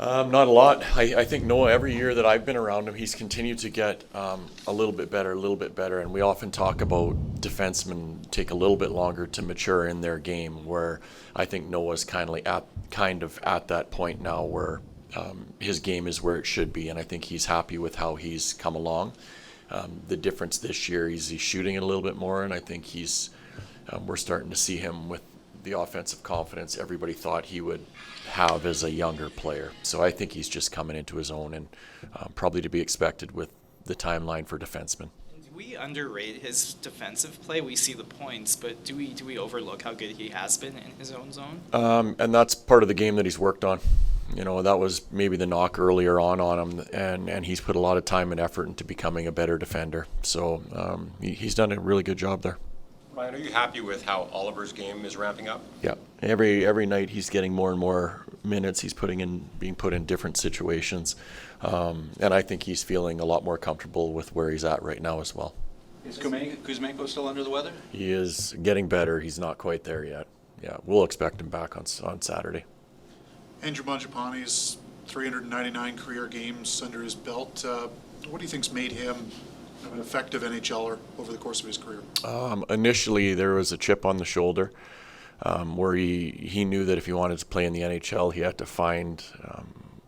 Not a lot. I think Noah, every year that I've been around him, he's continued to get a little bit better, a little bit better. And we often talk about defensemen take a little bit longer to mature in their game, where I think Noah's kind of at that point now where his game is where it should be. And I think he's happy with how he's come along. The difference this year is he's shooting it a little bit more, and I think we're starting to see him with the offensive confidence everybody thought he would have as a younger player. So I think he's just coming into his own, and probably to be expected with the timeline for defensemen. Do we underrate his defensive play? We see the points, but do we overlook how good he has been in his own zone? And that's part of the game that he's worked on. You know, that was maybe the knock earlier on him, and he's put a lot of time and effort into becoming a better defender. So he's done a really good job there. Ryan, are you happy with how Oliver's game is ramping up? Yeah, every night he's getting more and more minutes. He's being put in different situations, and I think he's feeling a lot more comfortable with where he's at right now as well. Is Kuzmenko still under the weather? He is getting better. He's not quite there yet. Yeah, we'll expect him back on Saturday. Andrew Mangiapane's 399 career games under his belt. What do you think's made him an effective NHLer over the course of his career? Initially, there was a chip on the shoulder where he knew that if he wanted to play in the NHL, he had to find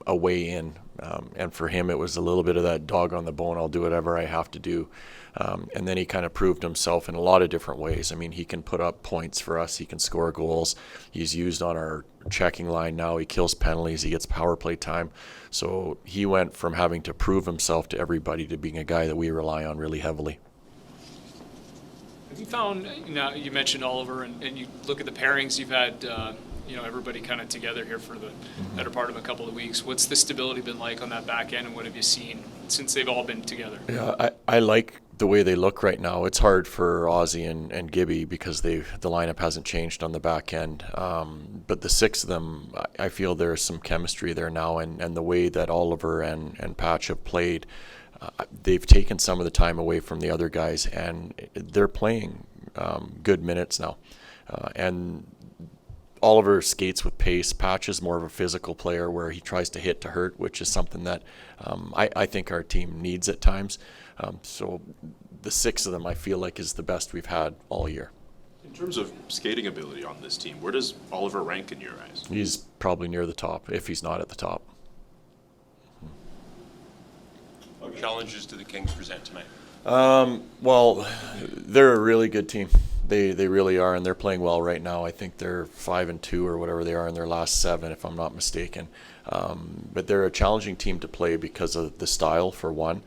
a way in. And for him, it was a little bit of that dog on the bone, I'll do whatever I have to do. And then he kind of proved himself in a lot of different ways. I mean, he can put up points for us. He can score goals. He's used on our checking line now. He kills penalties. He gets power play time. So he went from having to prove himself to everybody to being a guy that we rely on really heavily. Have you found, you mentioned Oliver, and you look at the pairings you've had, everybody kind of together here for the better part of a couple of weeks. What's the stability been like on that back end, and what have you seen since they've all been together? Yeah, I like the way they look right now. It's hard for Ozzy and Gibby because the lineup hasn't changed on the back end. But the six of them, I feel there's some chemistry there now, and the way that Oliver and Patch have played, they've taken some of the time away from the other guys, and they're playing good minutes now. And Oliver skates with pace. Patch is more of a physical player where he tries to hit to hurt, which is something that I think our team needs at times. So the six of them I feel like is the best we've had all year. In terms of skating ability on this team, where does Oliver rank in your eyes? He's probably near the top, if he's not at the top. What challenges do the Kings present tonight? Well, they're a really good team. They really are, and they're playing well right now. I think they're 5-2 or whatever they are in their last 7, if I'm not mistaken. But they're a challenging team to play because of the style, for one.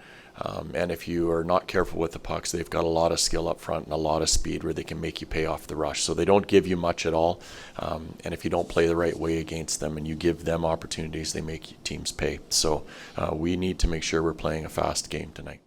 And if you are not careful with the pucks, they've got a lot of skill up front and a lot of speed where they can make you pay off the rush. So they don't give you much at all. And if you don't play the right way against them and you give them opportunities, they make teams pay. So we need to make sure we're playing a fast game tonight.